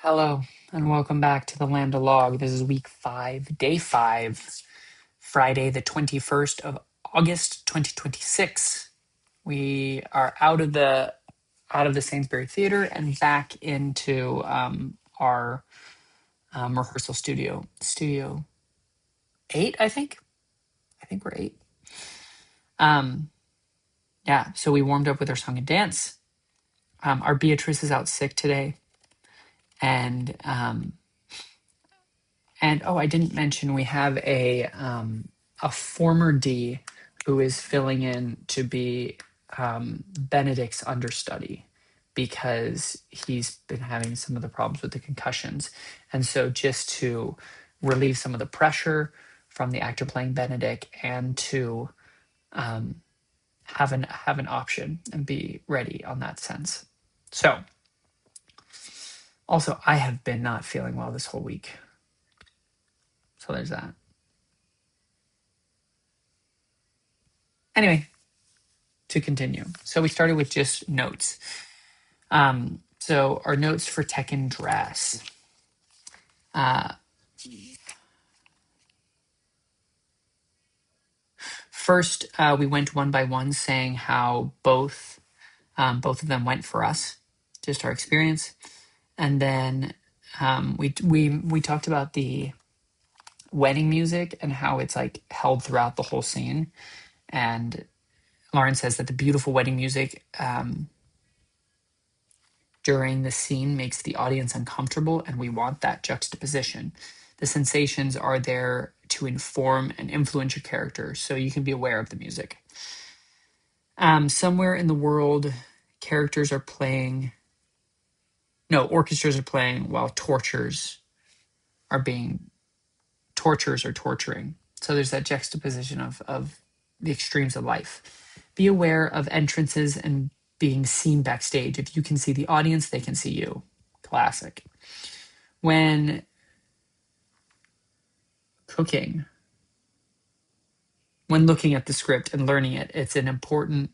Hello, and welcome back to the LAMDA log. This is week 5, day 5, Friday, the 21st of August, 2026. We are out of the Sainsbury Theater and back into our rehearsal studio. Studio 8, I think. I think we're 8. Yeah, so we warmed up with our song and dance. Our Beatrice is out sick today, and oh, I didn't mention we have a former D who is filling in to be Benedict's understudy because he's been having some of the problems with the concussions. And so just to relieve some of the pressure from the actor playing Benedict and to have an option and be ready on that sense. So also I have been not feeling well this whole week. So there's that. Anyway, to continue. So we started with just notes. So our notes for tech and dress. First, we went one by one saying how both of them went for us, just our experience, and then we talked about the wedding music and how it's like held throughout the whole scene. And Lauren says that the beautiful wedding music during the scene makes the audience uncomfortable, and we want that juxtaposition. The sensations are there to inform and influence your character, so you can be aware of the music. Somewhere in the world, orchestras are playing while tortures are torturing. So there's that juxtaposition of the extremes of life. Be aware of entrances and being seen backstage. If you can see the audience, they can see you. Classic. When cooking, when looking at the script and learning it, it's important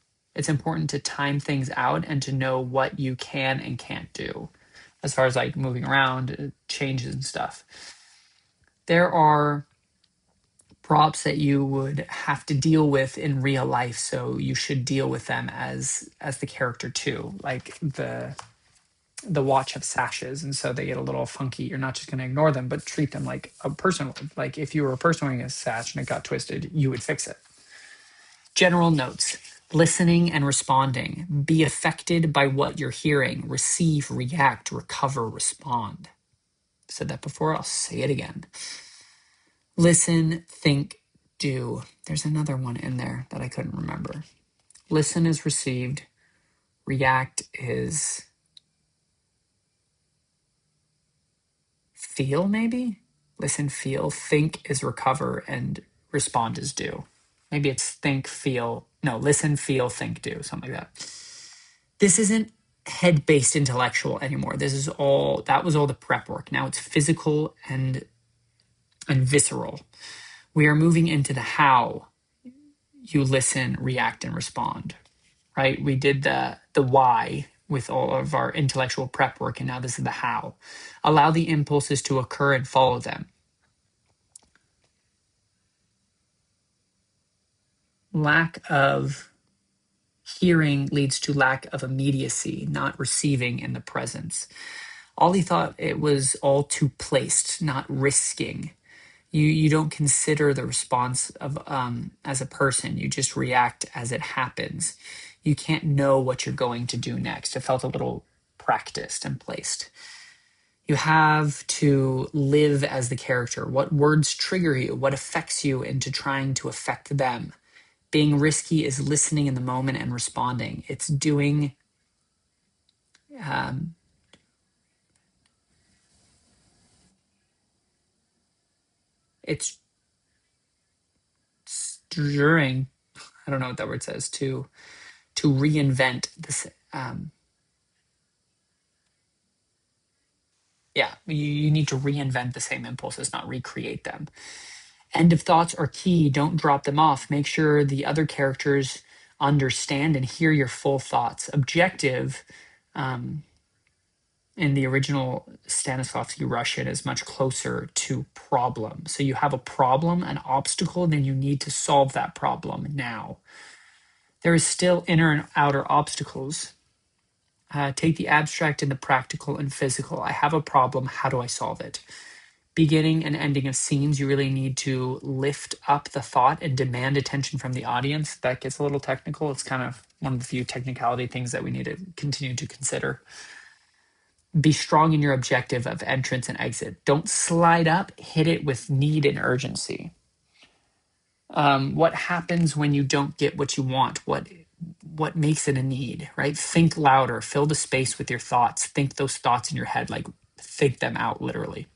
to time things out and to know what you can and can't do as far as like moving around, changes and stuff. There are props that you would have to deal with in real life, so you should deal with them as the character too. Like the watch have sashes, and so they get a little funky. You're not just going to ignore them, but treat them like a person would. Like if you were a person wearing a sash and it got twisted, you would fix it. General notes: listening and responding. Be affected by what you're hearing. Receive, react, recover, respond. Said that before, I'll say it again. Listen, think, do. There's another one in there that I couldn't remember. Listen is received. React is feel, maybe? Listen, feel. Think is recover, and respond is do. Maybe it's think, feel. No, listen, feel, think, do. Something like that. This isn't head-based intellectual anymore. That was all the prep work. Now it's physical and visceral. We are moving into the how you listen, react, and respond, right? We did the why with all of our intellectual prep work, and now this is the how. Allow the impulses to occur and follow them. Lack of hearing leads to lack of immediacy, not receiving in the presence. Ollie thought it was all too placed, not risking. You don't consider the response of as a person. You just react as it happens. You can't know what you're going to do next. It felt a little practiced and placed. You have to live as the character. What words trigger you? What affects you into trying to affect them? Being risky is listening in the moment and responding. It's doing it's during, I don't know what that word says, to reinvent this. You need to reinvent the same impulses, not recreate them. End of thoughts are key. Don't drop them off. Make sure the other characters understand and hear your full thoughts. Objective in the original Stanislavski Russian is much closer to problem. So you have a problem, an obstacle, then you need to solve that problem now. There is still inner and outer obstacles. Take the abstract and the practical and physical. I have a problem. How do I solve it? Beginning and ending of scenes, you really need to lift up the thought and demand attention from the audience. That gets a little technical. It's kind of one of the few technicality things that we need to continue to consider. Be strong in your objective of entrance and exit. Don't slide up, hit it with need and urgency. What happens when you don't get what you want? What makes it a need, right? Think louder, fill the space with your thoughts. Think those thoughts in your head, like think them out literally.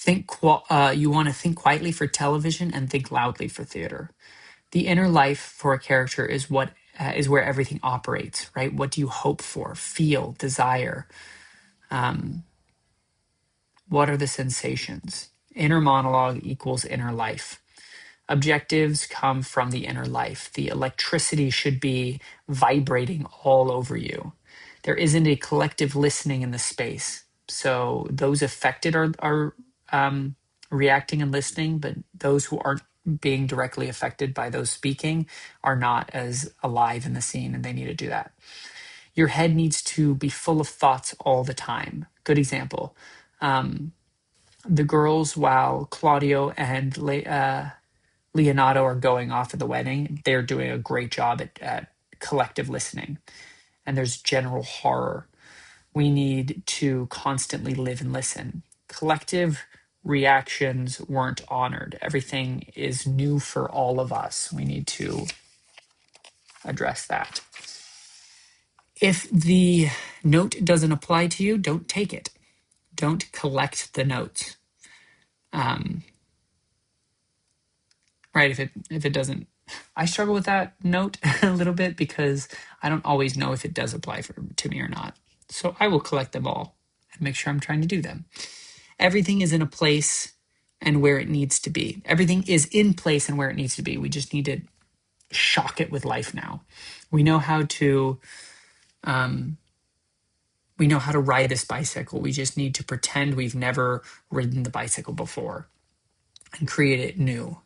You want to think quietly for television and think loudly for theater. The inner life for a character is what is where everything operates, right? What do you hope for, feel, desire? What are the sensations? Inner monologue equals inner life. Objectives come from the inner life. The electricity should be vibrating all over you. There isn't a collective listening in the space. So those affected are reacting and listening, but those who aren't being directly affected by those speaking are not as alive in the scene, and they need to do that. Your head needs to be full of thoughts all the time. Good example. The girls, while Claudio and Leonardo are going off at the wedding, they're doing a great job at collective listening. And there's general horror. We need to constantly live and listen. Collective reactions weren't honored. Everything is new for all of us. We need to address that. If the note doesn't apply to you, don't take it. Don't collect the notes. Right, if it doesn't, I struggle with that note a little bit because I don't always know if it does apply to me or not. So I will collect them all and make sure I'm trying to do them. Everything is in a place and where it needs to be. Everything is in place and where it needs to be. We just need to shock it with life now. We know how to ride this bicycle. We just need to pretend we've never ridden the bicycle before and create it new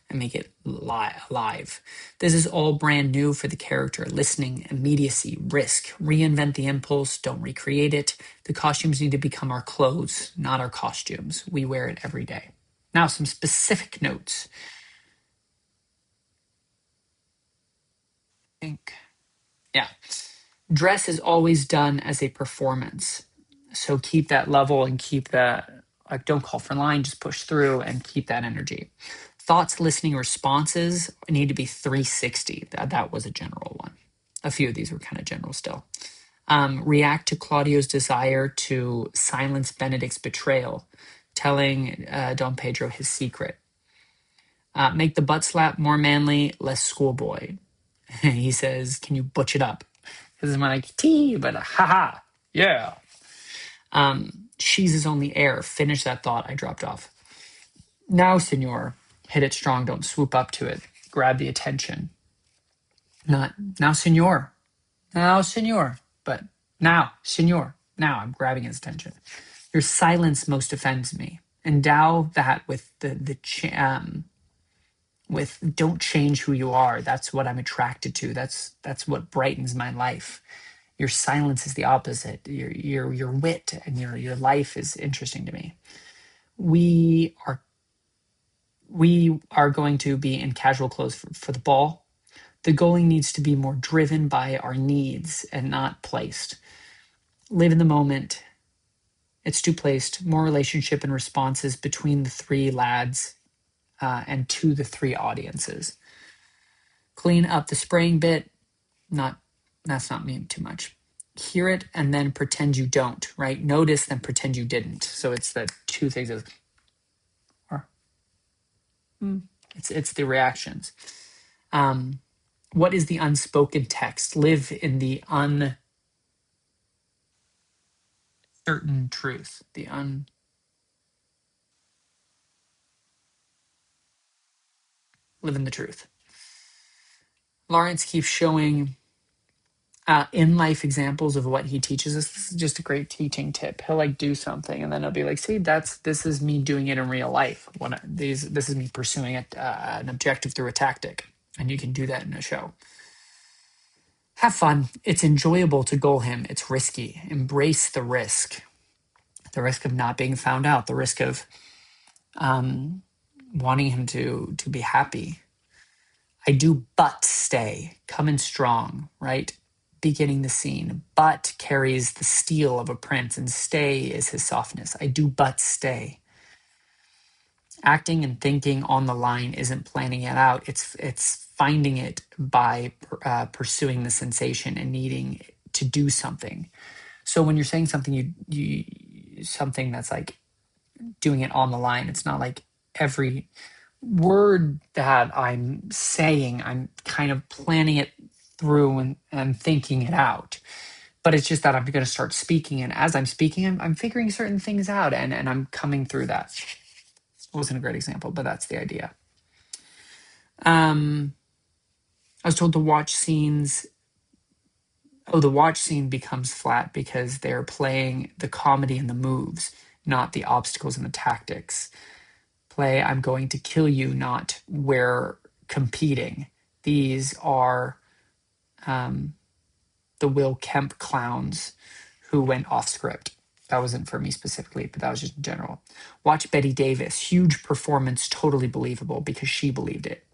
and make it alive. This is all brand new for the character. Listening, immediacy, risk. Reinvent the impulse, don't recreate it. The costumes need to become our clothes, not our costumes. We wear it every day. Now, some specific notes. Yeah. Dress is always done as a performance. So keep that level and keep that, like, don't call for line, just push through and keep that energy. Thoughts, listening, responses need to be 360. That was a general one. A few of these were kind of general still. React to Claudio's desire to silence Benedict's betrayal, telling Don Pedro his secret. Make the butt slap more manly, less schoolboy. He says, can you butch it up? This is my like, tea, but haha, yeah. She's his only heir. Finish that thought I dropped off. Now, senor, hit it strong. Don't swoop up to it. Grab the attention. Not now, senor. Now, senor. But now, senor. Now I'm grabbing his attention. Your silence most offends me. Endow that with with don't change who you are. That's what I'm attracted to. That's what brightens my life. Your silence is the opposite. Your wit and your life is interesting to me. We are going to be in casual clothes for the ball. The going needs to be more driven by our needs and not placed. Live in the moment. It's too placed. More relationship and responses between the three lads and to the three audiences. Clean up the spraying bit. That's not mean too much. Hear it and then pretend you don't, right? Notice, then pretend you didn't. So it's the two things of, it's the reactions. What is the unspoken text? Live in the uncertain truth. Live in the truth. Lawrence keeps showing In life examples of what he teaches us. This is just a great teaching tip. He'll like do something, and then he'll be like, "See, this is me doing it in real life. This is me pursuing an objective through a tactic, and you can do that in a show. Have fun. It's enjoyable to goal him. It's risky. Embrace the risk of not being found out, the risk of wanting him to be happy. I do but stay, come in strong, right? Beginning the scene. But carries the steel of a prince, and stay is his softness. I do but stay. Acting and thinking on the line isn't planning it out. It's finding it by pursuing the sensation and needing to do something. So when you're saying something, you something that's like doing it on the line. It's not like every word that I'm saying, I'm kind of planning it through and thinking it out. But it's just that I'm going to start speaking. And as I'm speaking, I'm figuring certain things out and I'm coming through that. It wasn't a great example, but that's the idea. I was told to watch scenes. Oh, the watch scene becomes flat because they're playing the comedy and the moves, not the obstacles and the tactics. Play I'm going to kill you, not we're competing. These are the Will Kemp clowns who went off script. That wasn't for me specifically, but that was just in general. Watch Betty Davis, huge performance, totally believable because she believed it.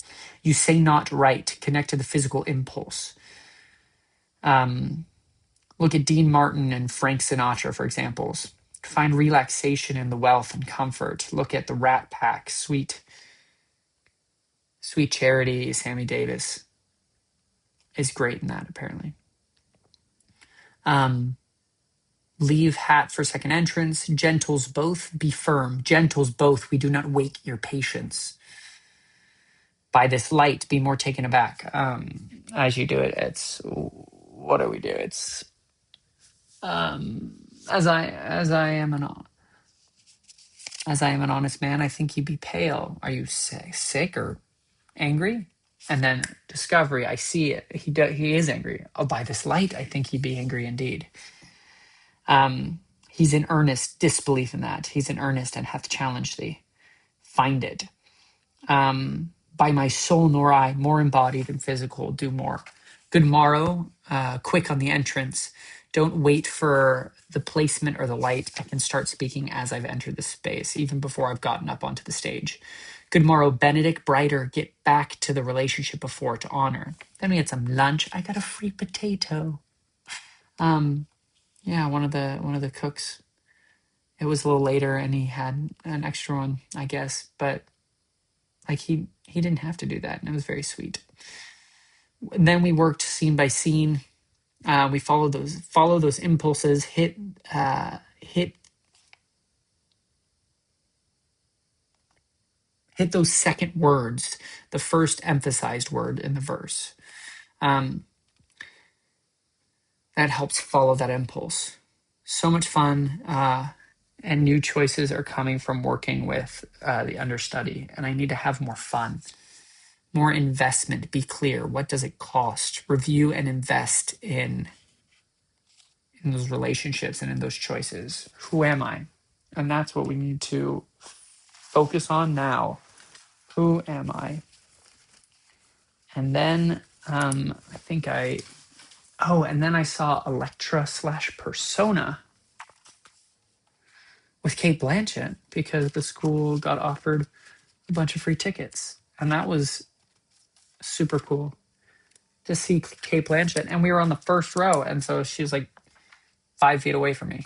You say not right, connect to the physical impulse. Look at Dean Martin and Frank Sinatra for examples. Find relaxation in the wealth and comfort. Look at the Rat Pack, Sweet Charity, Sammy Davis is great in that, apparently. Leave hat for second entrance. Gentles both, be firm. Gentles both, we do not wake your patience. By this light, be more taken aback. As you do it, it's what do we do? It's as I am an honest man, I think you be pale. Are you sick or angry? And then discovery, I see it. He is angry. Oh, by this light, I think he be angry indeed. He's in earnest disbelief in that. He's in earnest and hath challenged thee. Find it. By my soul nor I, more embodied and physical, do more. Good morrow, quick on the entrance. Don't wait for the placement or the light. I can start speaking as I've entered the space, even before I've gotten up onto the stage. Good morrow, Benedict, brighter, get back to the relationship before to honor. Then we had some lunch. I got a free potato. Yeah, one of the cooks. It was a little later and he had an extra one, I guess, but like he didn't have to do that, and it was very sweet. And then we worked scene by scene. We follow those impulses, hit those second words, the first emphasized word in the verse. That helps follow that impulse. So much fun, and new choices are coming from working with the understudy, and I need to have more fun. More investment, be clear. What does it cost? Review and invest in those relationships and in those choices. Who am I? And that's what we need to focus on now. Who am I? And then and then I saw Electra / Persona with Kate Blanchett because the school got offered a bunch of free tickets. And that was super cool to see Kate Blanchett. And we were on the first row. And so she was like 5 feet away from me,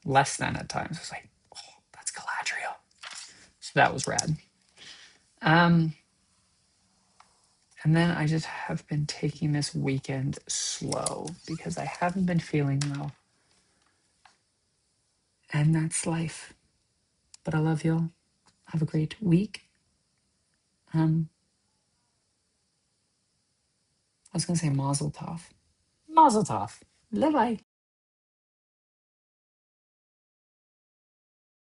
less than at times. I was like, oh, that's Galadriel. So that was rad. And then I just have been taking this weekend slow because I haven't been feeling well. And that's life. But I love y'all. Have a great week. I was going to say Mazel Tov. Mazel Tov. Bye-bye.